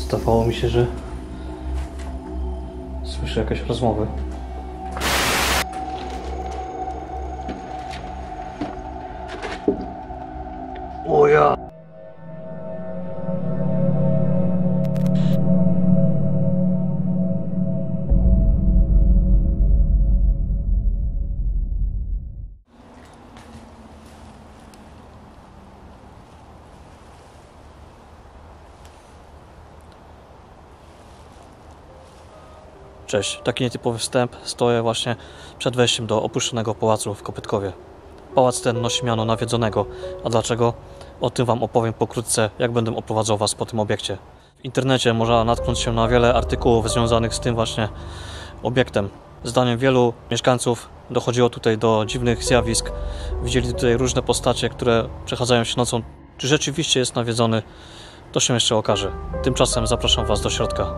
Zdawało mi się, że słyszę jakieś rozmowy. O ja! Cześć, taki nietypowy wstęp. Stoję właśnie przed wejściem do opuszczonego pałacu w Kopytkowie. Pałac ten nosi miano nawiedzonego. A dlaczego? O tym Wam opowiem pokrótce, jak będę oprowadzał Was po tym obiekcie. W internecie można natknąć się na wiele artykułów związanych z tym właśnie obiektem. Zdaniem wielu mieszkańców dochodziło tutaj do dziwnych zjawisk. Widzieli tutaj różne postacie, które przechadzają się nocą. Czy rzeczywiście jest nawiedzony? To się jeszcze okaże. Tymczasem zapraszam Was do środka.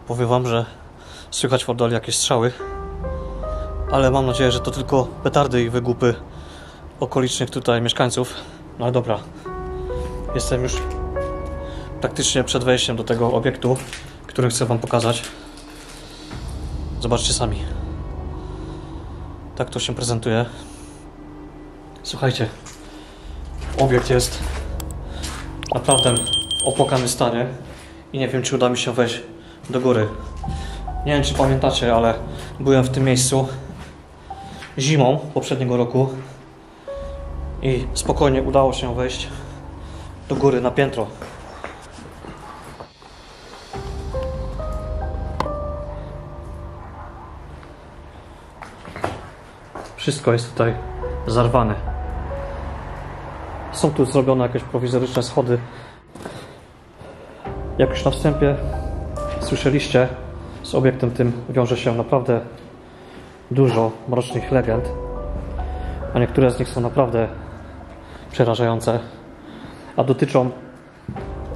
Powiem Wam, że słychać w oddali jakieś strzały, ale mam nadzieję, że to tylko petardy i wygłupy okolicznych tutaj mieszkańców. No ale dobra, jestem już praktycznie przed wejściem do tego obiektu, który chcę Wam pokazać. Zobaczcie sami. Tak to się prezentuje. Słuchajcie, obiekt jest naprawdę w opłakanym stanie i nie wiem, czy uda mi się wejść do góry. Nie wiem, czy pamiętacie, ale byłem w tym miejscu zimą poprzedniego roku i spokojnie udało się wejść do góry na piętro. Wszystko jest tutaj zarwane. Są tu zrobione jakieś prowizoryczne schody. Jak już na wstępie słyszeliście, z obiektem tym wiąże się naprawdę dużo mrocznych legend, a niektóre z nich są naprawdę przerażające, a dotyczą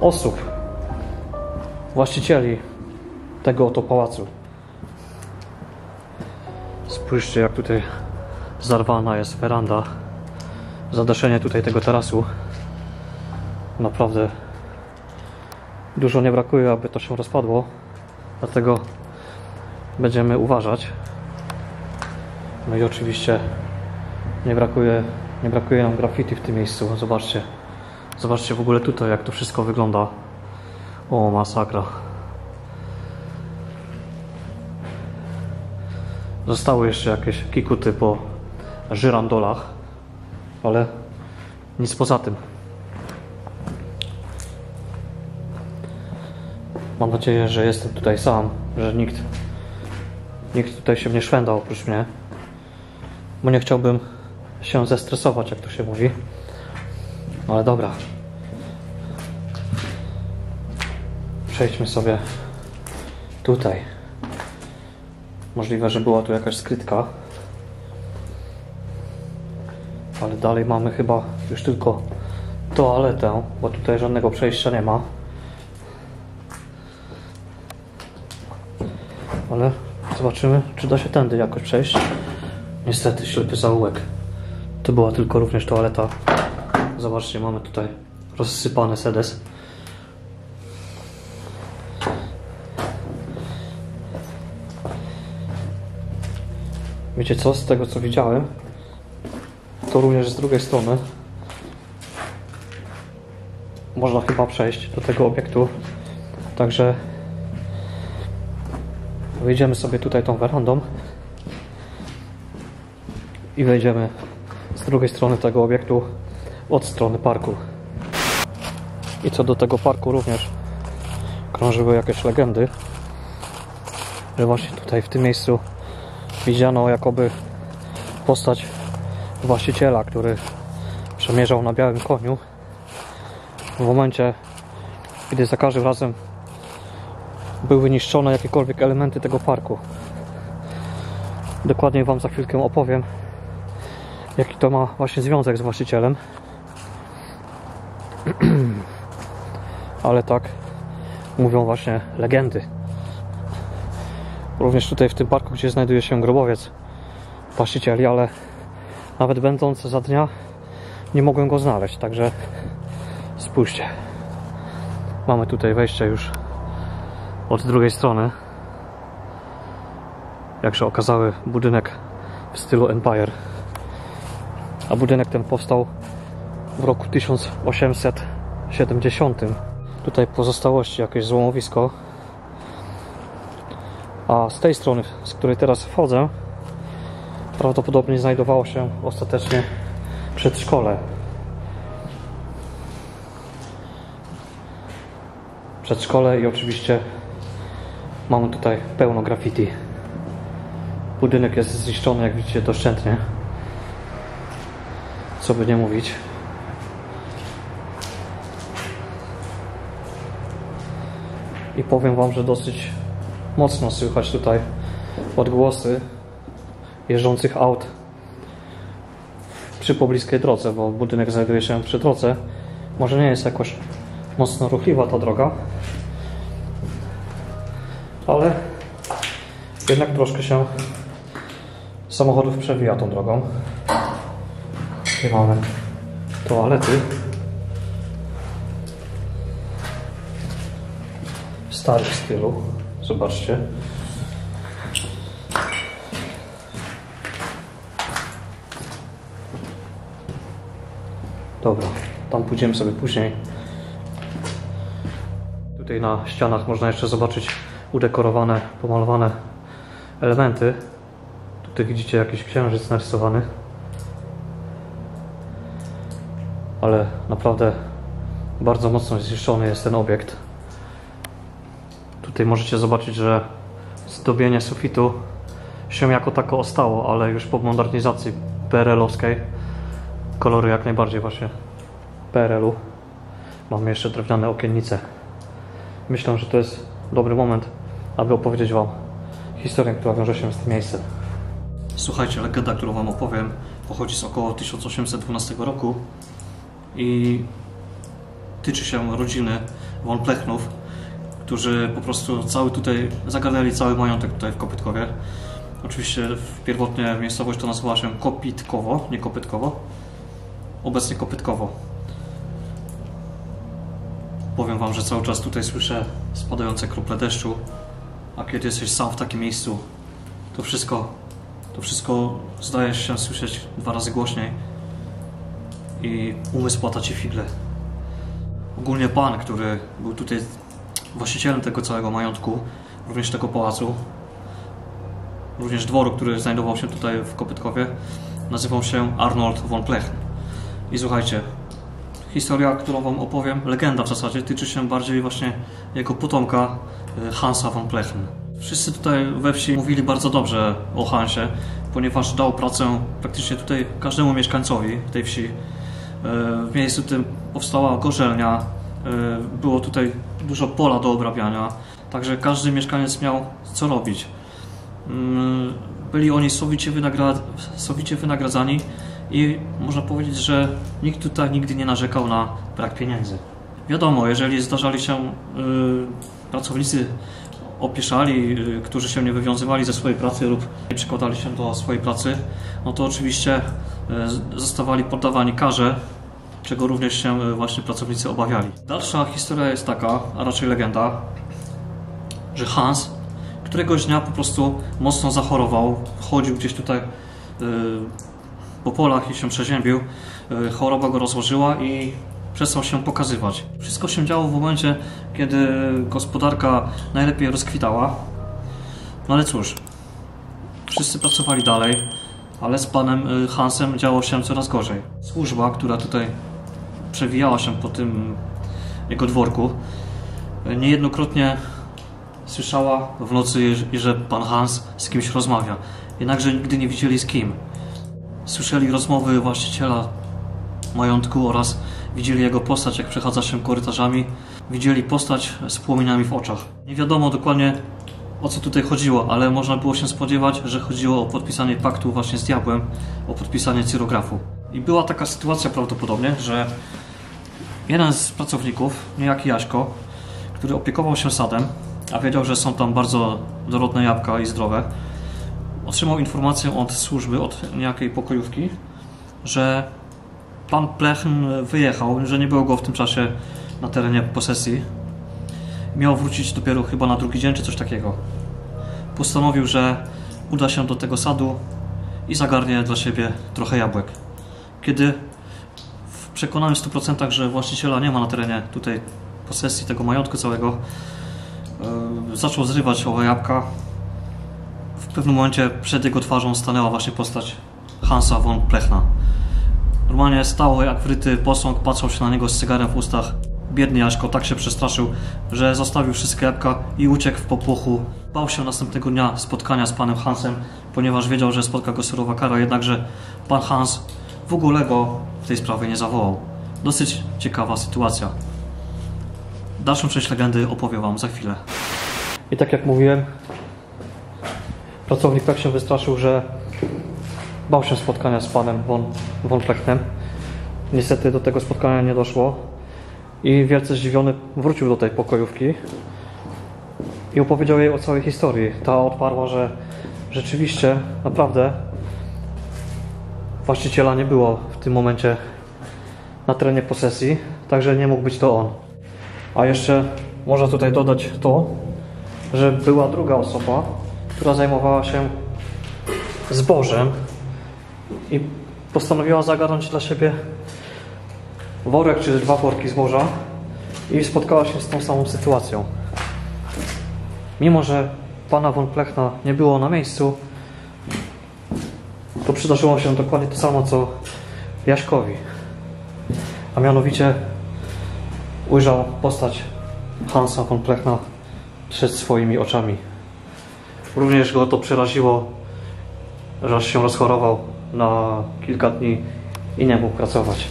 osób, właścicieli tego oto pałacu. Spójrzcie, jak tutaj zarwana jest weranda, zadaszenie tutaj tego tarasu. Naprawdę dużo nie brakuje, aby to się rozpadło, dlatego będziemy uważać. No i oczywiście nie brakuje nam graffiti w tym miejscu. Zobaczcie w ogóle tutaj, jak to wszystko wygląda. O, masakra. Zostały jeszcze jakieś kikuty po żyrandolach, ale nic poza tym. Mam nadzieję, że jestem tutaj sam, że nikt tutaj się nie szwenda oprócz mnie, bo nie chciałbym się zestresować, jak to się mówi. Ale dobra. Przejdźmy sobie tutaj. Możliwe, że była tu jakaś skrytka, ale dalej mamy chyba już tylko toaletę, bo tutaj żadnego przejścia nie ma. Ale zobaczymy, czy da się tędy jakoś przejść. Niestety, ślepy zaułek. To była tylko również toaleta. Zobaczcie, mamy tutaj rozsypany sedes. Wiecie co? Z tego co widziałem, to również z drugiej strony można chyba przejść do tego obiektu. Także wyjdziemy sobie tutaj tą werandą i wejdziemy z drugiej strony tego obiektu, od strony parku. I co do tego parku również krążyły jakieś legendy, że właśnie tutaj w tym miejscu widziano jakoby postać właściciela, który przemierzał na białym koniu w momencie, kiedy za każdym razem były niszczone jakiekolwiek elementy tego parku. Dokładnie Wam za chwilkę opowiem, jaki to ma właśnie związek z właścicielem. Ale tak mówią właśnie legendy. Również tutaj w tym parku, gdzie znajduje się grobowiec właścicieli, ale nawet będąc za dnia nie mogłem go znaleźć, także spójrzcie. Mamy tutaj wejście już od drugiej strony. Jak się okazały, budynek w stylu Empire. A budynek ten powstał w roku 1870. Tutaj pozostałości, jakieś złomowisko. A z tej strony, z której teraz wchodzę, prawdopodobnie znajdowało się ostatecznie przedszkole. Przedszkole i oczywiście mamy tutaj pełno graffiti. Budynek jest zniszczony, jak widzicie, doszczętnie. Co by nie mówić. I powiem wam, że dosyć mocno słychać tutaj odgłosy jeżdżących aut przy pobliskiej drodze, bo budynek znajduje się przy drodze. Może nie jest jakoś mocno ruchliwa ta droga, ale jednak troszkę się samochodów przewija tą drogą. Tutaj mamy toalety. W starym stylu. Zobaczcie. Dobra, tam pójdziemy sobie później. Tutaj na ścianach można jeszcze zobaczyć udekorowane, pomalowane elementy. Tutaj widzicie jakiś księżyc narysowany. Ale naprawdę bardzo mocno zniszczony jest ten obiekt. Tutaj możecie zobaczyć, że zdobienie sufitu się jako tako ostało, ale już po modernizacji PRL-owskiej. Kolory jak najbardziej właśnie PRL-u. Mamy jeszcze drewniane okiennice. Myślę, że to jest dobry moment, aby opowiedzieć wam historię, która wiąże się z tym miejscem. Słuchajcie, legenda, którą wam opowiem, pochodzi z około 1812 roku i tyczy się rodziny von Plechnów, którzy po prostu zagarnęli cały majątek tutaj w Kopytkowie. Oczywiście pierwotnie miejscowość to nazywała się Kopytkowo, nie Kopytkowo. Obecnie Kopytkowo. Powiem wam, że cały czas tutaj słyszę spadające krople deszczu, a kiedy jesteś sam w takim miejscu, to wszystko zdaje się słyszeć 2 razy głośniej i umysł płata ci figle. Ogólnie pan, który był tutaj właścicielem tego całego majątku, również tego pałacu, również dworu, który znajdował się tutaj w Kopytkowie, nazywał się Arnold von Plechn. I słuchajcie, historia, którą wam opowiem, legenda w zasadzie, tyczy się bardziej właśnie jego potomka Hansa von Plechn. Wszyscy tutaj we wsi mówili bardzo dobrze o Hansie, ponieważ dał pracę praktycznie tutaj każdemu mieszkańcowi tej wsi. W miejscu tym powstała gorzelnia, było tutaj dużo pola do obrabiania, także każdy mieszkaniec miał co robić. Byli oni sowicie wynagradzani i można powiedzieć, że nikt tutaj nigdy nie narzekał na brak pieniędzy. Wiadomo, jeżeli zdarzali się pracownicy opieszali, którzy się nie wywiązywali ze swojej pracy lub nie przykładali się do swojej pracy, no to oczywiście zostawali poddawani karze, czego również się właśnie pracownicy obawiali. Dalsza historia jest taka, a raczej legenda, że Hans któregoś dnia po prostu mocno zachorował, chodził gdzieś tutaj po polach i się przeziębił, choroba go rozłożyła i przestał się pokazywać. Wszystko się działo w momencie, kiedy gospodarka najlepiej rozkwitała. No ale cóż, wszyscy pracowali dalej, ale z panem Hansem działo się coraz gorzej. Służba, która tutaj przewijała się po tym jego dworku, niejednokrotnie słyszała w nocy, że pan Hans z kimś rozmawia, jednakże nigdy nie widzieli z kim. Słyszeli rozmowy właściciela majątku oraz widzieli jego postać, jak przechadza się korytarzami. Widzieli postać z płomieniami w oczach. Nie wiadomo dokładnie, o co tutaj chodziło, ale można było się spodziewać, że chodziło o podpisanie paktu właśnie z diabłem, o podpisanie cyrografu. I była taka sytuacja prawdopodobnie, że jeden z pracowników, niejaki Jaśko, który opiekował się sadem, a wiedział, że są tam bardzo dorodne jabłka i zdrowe, otrzymał informację od służby, od niejakiej pokojówki, że pan Plechm wyjechał, że nie było go w tym czasie na terenie posesji. Miał wrócić dopiero chyba na drugi dzień, czy coś takiego. Postanowił, że uda się do tego sadu i zagarnie dla siebie trochę jabłek. Kiedy w przekonaniu 100%, że właściciela nie ma na terenie tutaj posesji, tego majątku całego, zaczął zrywać owe jabłka. W pewnym momencie przed jego twarzą stanęła właśnie postać Hansa von Plechna. Normalnie stał jak wryty posąg, patrzał się na niego z cygarem w ustach. Biedny Jaśko tak się przestraszył, że zostawił wszystkie jabłka i uciekł w popłochu. Bał się następnego dnia spotkania z panem Hansem, ponieważ wiedział, że spotka go surowa kara, jednakże pan Hans w ogóle go w tej sprawie nie zawołał. Dosyć ciekawa sytuacja. Dalszą część legendy opowiem wam za chwilę. I tak jak mówiłem, pracownik tak się wystraszył, że bał się spotkania z panem von Plechnem. Niestety do tego spotkania nie doszło i wielce zdziwiony wrócił do tej pokojówki i opowiedział jej o całej historii. Ta odparła, że rzeczywiście, naprawdę właściciela nie było w tym momencie na terenie posesji, także nie mógł być to on. A jeszcze można tutaj dodać to, że była druga osoba, która zajmowała się zbożem i postanowiła zagarnąć dla siebie worek czy 2 worki zboża i spotkała się z tą samą sytuacją. Mimo że pana von Plechna nie było na miejscu, to przydarzyło się dokładnie to samo co Jaśkowi. A mianowicie ujrzał postać Hansa von Plechna przed swoimi oczami. Również go to przeraziło, że aż się rozchorował na kilka dni i nie mógł pracować.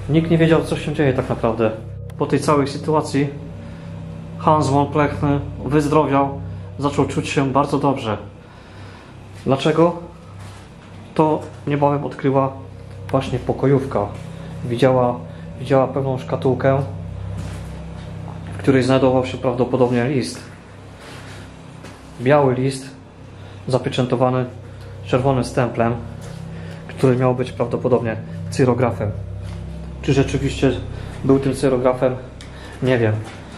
Nikt nie wiedział, co się dzieje tak naprawdę. Po tej całej sytuacji Hans von Plechn wyzdrowiał, zaczął czuć się bardzo dobrze. Dlaczego? To niebawem odkryła właśnie pokojówka. Widziała pewną szkatułkę, w której znajdował się prawdopodobnie list. Biały list zapieczętowany czerwonym stemplem, który miał być prawdopodobnie cyrografem. Czy rzeczywiście był tym cyrografem? Nie wiem.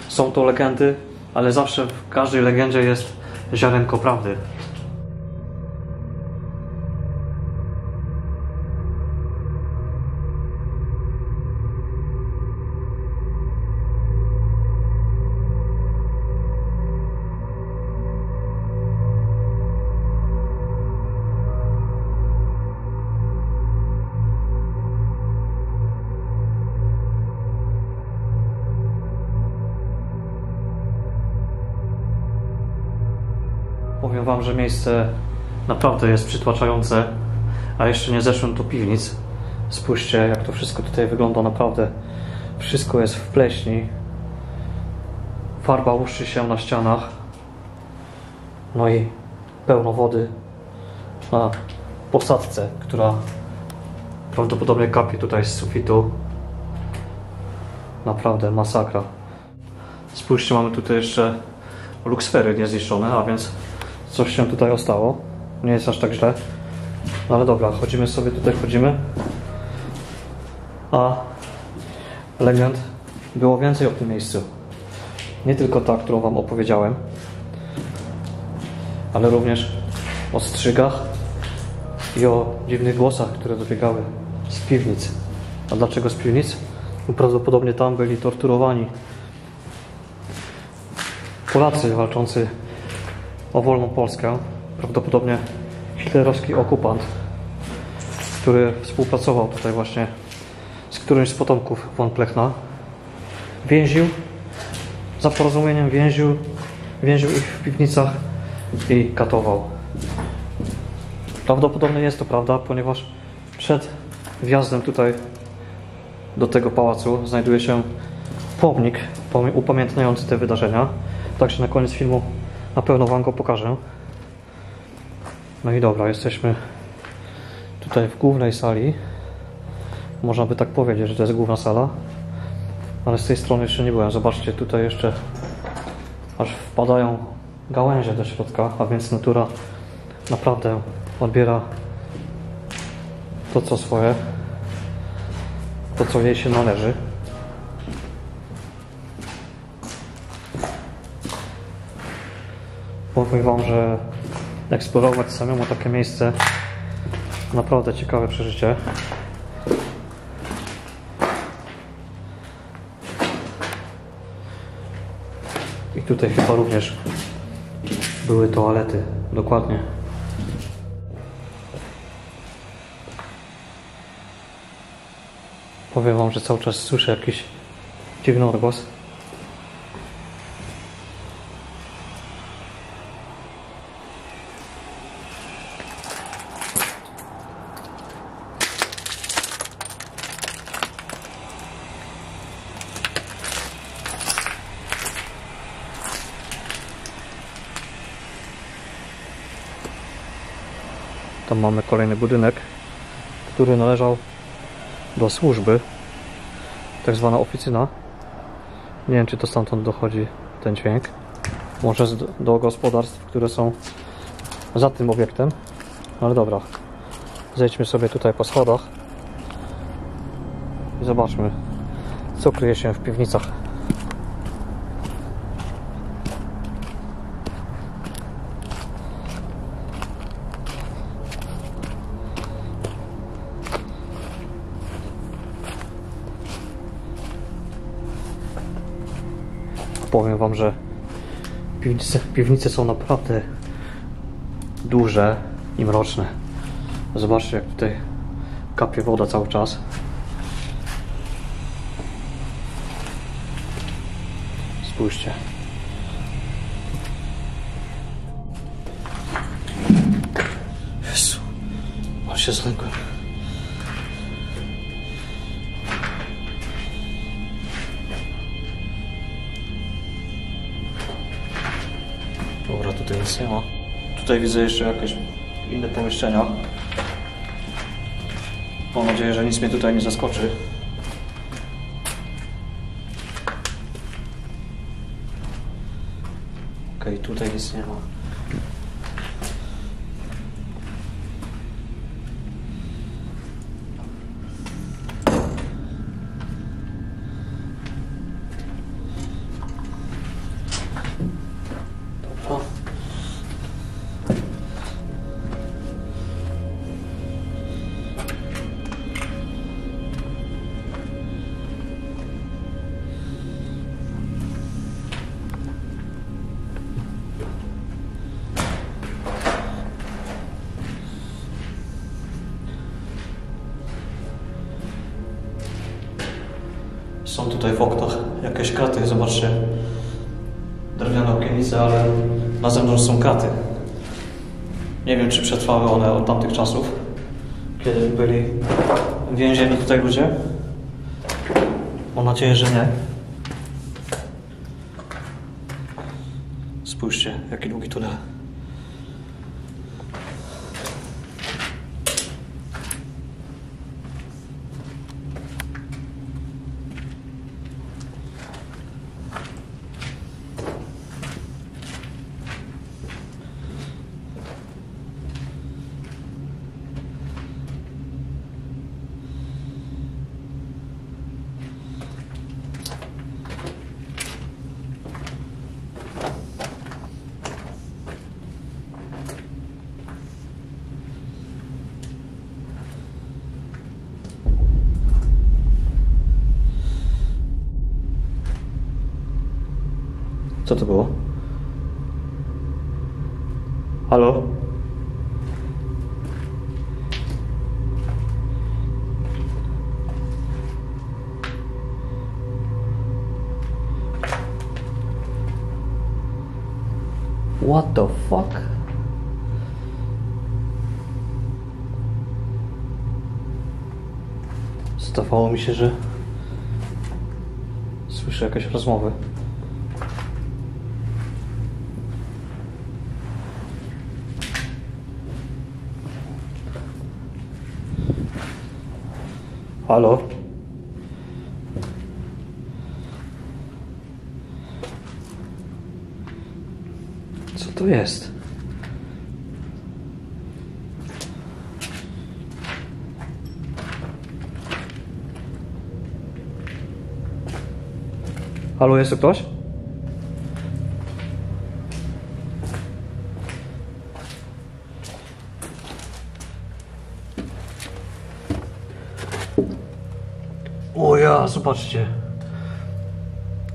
Są to legendy, ale zawsze w każdej legendzie jest ziarenko prawdy. Powiem wam, że miejsce naprawdę jest przytłaczające, a jeszcze nie zeszłem do piwnic. Spójrzcie, jak to wszystko tutaj wygląda, naprawdę. Wszystko jest w pleśni. Farba łuszczy się na ścianach. No i pełno wody na posadzce, która prawdopodobnie kapie tutaj z sufitu. Naprawdę masakra. Spójrzcie, mamy tutaj jeszcze luksfery niezniszczone, a więc coś się tutaj ostało. Nie jest aż tak źle. No ale dobra, chodzimy sobie tutaj, a legend było więcej o tym miejscu. Nie tylko ta, którą wam opowiedziałem, ale również o strzygach i o dziwnych głosach, które dobiegały z piwnic. A dlaczego z piwnic? Bo prawdopodobnie tam byli torturowani Polacy walczący o wolną Polskę. Prawdopodobnie hitlerowski okupant, który współpracował tutaj właśnie z którymś z potomków von Plechna. Więził, za porozumieniem więził ich w piwnicach i katował. Prawdopodobnie jest to prawda, ponieważ przed wjazdem tutaj do tego pałacu znajduje się pomnik upamiętniający te wydarzenia. Także na koniec filmu na pewno wam go pokażę. No i dobra, jesteśmy tutaj w głównej sali. Można by tak powiedzieć, że to jest główna sala. Ale z tej strony jeszcze nie byłem. Zobaczcie, tutaj jeszcze aż wpadają gałęzie do środka, a więc natura naprawdę odbiera to co swoje, to co jej się należy. Powiem wam, że eksplorować samemu takie miejsce naprawdę ciekawe przeżycie. I tutaj chyba również były toalety, dokładnie. Powiem wam, że cały czas słyszę jakiś dziwny odgłos. Tam mamy kolejny budynek, który należał do służby, tak zwana oficyna. Nie wiem, czy to stamtąd dochodzi ten dźwięk. Może do gospodarstw, które są za tym obiektem. Ale dobra, zejdźmy sobie tutaj po schodach i zobaczmy, co kryje się w piwnicach. Powiem wam, że piwnice są naprawdę duże i mroczne. Zobaczcie, jak tutaj kapie woda cały czas. Spójrzcie. Jezu, aż się zlękłem. Dobra, tutaj nic nie ma. Tutaj widzę jeszcze jakieś inne pomieszczenia. Mam nadzieję, że nic mnie tutaj nie zaskoczy. Okej, tutaj nic nie ma. Dobra. Są tutaj w oknach jakieś kraty, zobaczcie. Drewniane okiennice, ale na zewnątrz są kraty. Nie wiem, czy przetrwały one od tamtych czasów, kiedy byli więzieni tutaj ludzie. Mam nadzieję, że nie. Spójrzcie, jaki długi tunel. Co to było? Halo? What the fuck? Zdawało mi się, że słyszę jakieś rozmowy. Halo? Co to jest? Halo, jest tu ktoś? O ja, zobaczcie.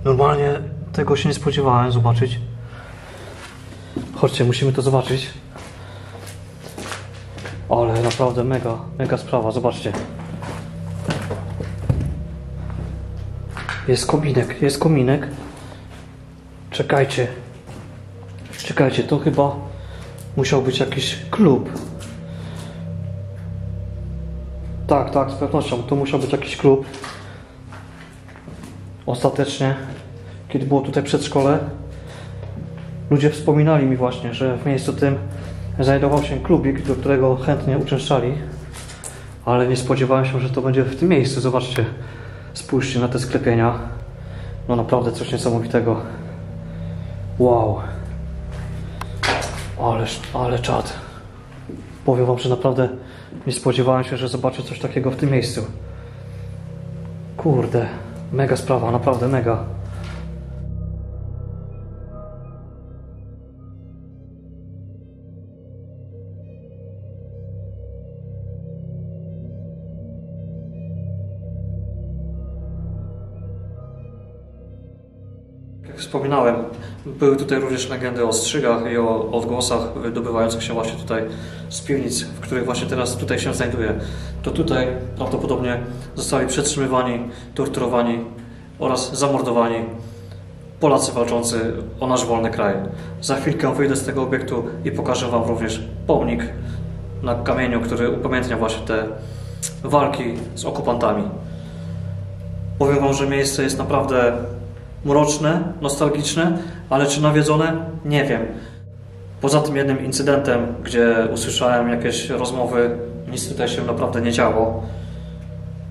Normalnie tego się nie spodziewałem zobaczyć. Chodźcie, musimy to zobaczyć. Ale naprawdę mega sprawa, zobaczcie. Jest kominek. Czekajcie, to chyba musiał być jakiś klub. Tak, z pewnością, to musiał być jakiś klub. Ostatecznie, kiedy było tutaj przedszkole, ludzie wspominali mi właśnie, że w miejscu tym znajdował się klubik, do którego chętnie uczęszczali. Ale nie spodziewałem się, że to będzie w tym miejscu. Zobaczcie, spójrzcie na te sklepienia. No naprawdę coś niesamowitego. Wow. Ale czad. Powiem wam, że naprawdę nie spodziewałem się, że zobaczę coś takiego w tym miejscu. Kurde, mega sprawa, naprawdę mega. Jak wspominałem, były tutaj również legendy o strzygach i o odgłosach wydobywających się właśnie tutaj z piwnic, w których właśnie teraz tutaj się znajduję. To tutaj prawdopodobnie zostali przetrzymywani, torturowani oraz zamordowani Polacy walczący o nasz wolny kraj. Za chwilkę wyjdę z tego obiektu i pokażę wam również pomnik na kamieniu, który upamiętnia właśnie te walki z okupantami. Powiem wam, że miejsce jest naprawdę mroczne, nostalgiczne, ale czy nawiedzone? Nie wiem. Poza tym jednym incydentem, gdzie usłyszałem jakieś rozmowy, nic tutaj się naprawdę nie działo.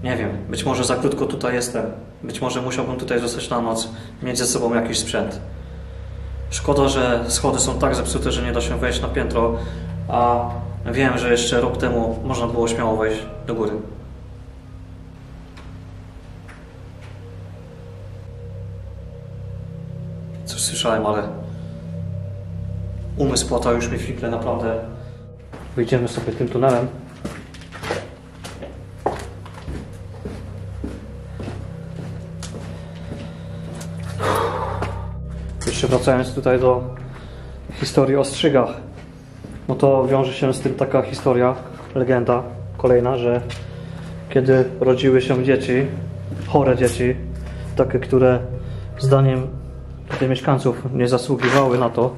Nie wiem, być może za krótko tutaj jestem. Być może musiałbym tutaj zostać na noc, mieć ze sobą jakiś sprzęt. Szkoda, że schody są tak zepsute, że nie da się wejść na piętro, a wiem, że jeszcze rok temu można było śmiało wejść do góry. Coś słyszałem, ale umysł płatał już mi fikle, naprawdę. Wyjdziemy sobie tym tunelem. Jeszcze wracając tutaj do historii o strzygach, no to wiąże się z tym taka historia, legenda kolejna, że kiedy rodziły się dzieci, chore dzieci, takie, które zdaniem tutaj mieszkańców nie zasługiwały na to,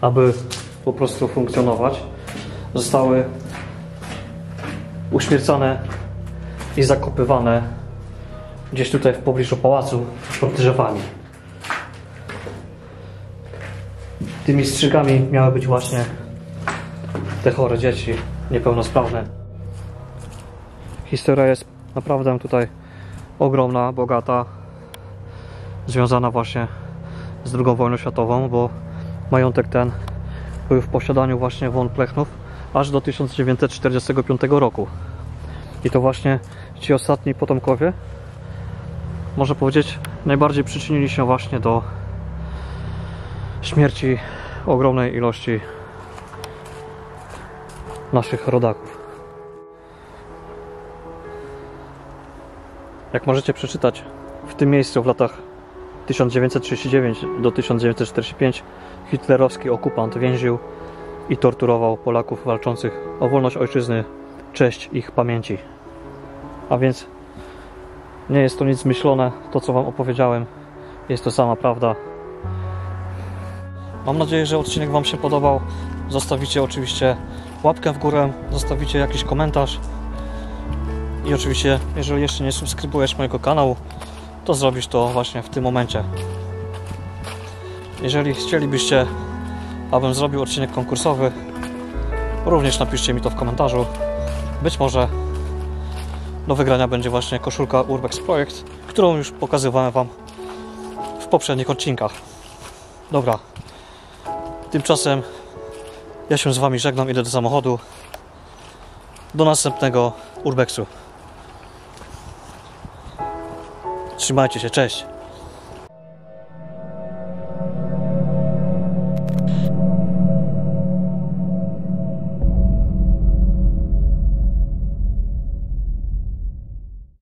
aby po prostu funkcjonować, zostały uśmiercane i zakopywane gdzieś tutaj w pobliżu pałacu pod drzewami. Tymi strzygami miały być właśnie te chore dzieci, niepełnosprawne. Historia jest naprawdę tutaj ogromna, bogata, związana właśnie z II wojną światową, bo majątek ten był w posiadaniu właśnie von Plechnów aż do 1945 roku. I to właśnie ci ostatni potomkowie, można powiedzieć, najbardziej przyczynili się właśnie do śmierci ogromnej ilości naszych rodaków. Jak możecie przeczytać, w tym miejscu w latach 1939 do 1945 hitlerowski okupant więził i torturował Polaków walczących o wolność ojczyzny, cześć ich pamięci. A więc nie jest to nic zmyślone, to co wam opowiedziałem, jest to sama prawda. Mam nadzieję, że odcinek wam się podobał. Zostawicie oczywiście łapkę w górę, zostawicie jakiś komentarz i oczywiście, jeżeli jeszcze nie subskrybujesz mojego kanału, to zrobisz to właśnie w tym momencie. Jeżeli chcielibyście, abym zrobił odcinek konkursowy, również napiszcie mi to w komentarzu. Być może do wygrania będzie właśnie koszulka Urbex Projekt, którą już pokazywałem wam w poprzednich odcinkach. Dobra, tymczasem ja się z wami żegnam, idę do samochodu. Do następnego Urbexu. Trzymajcie się, cześć!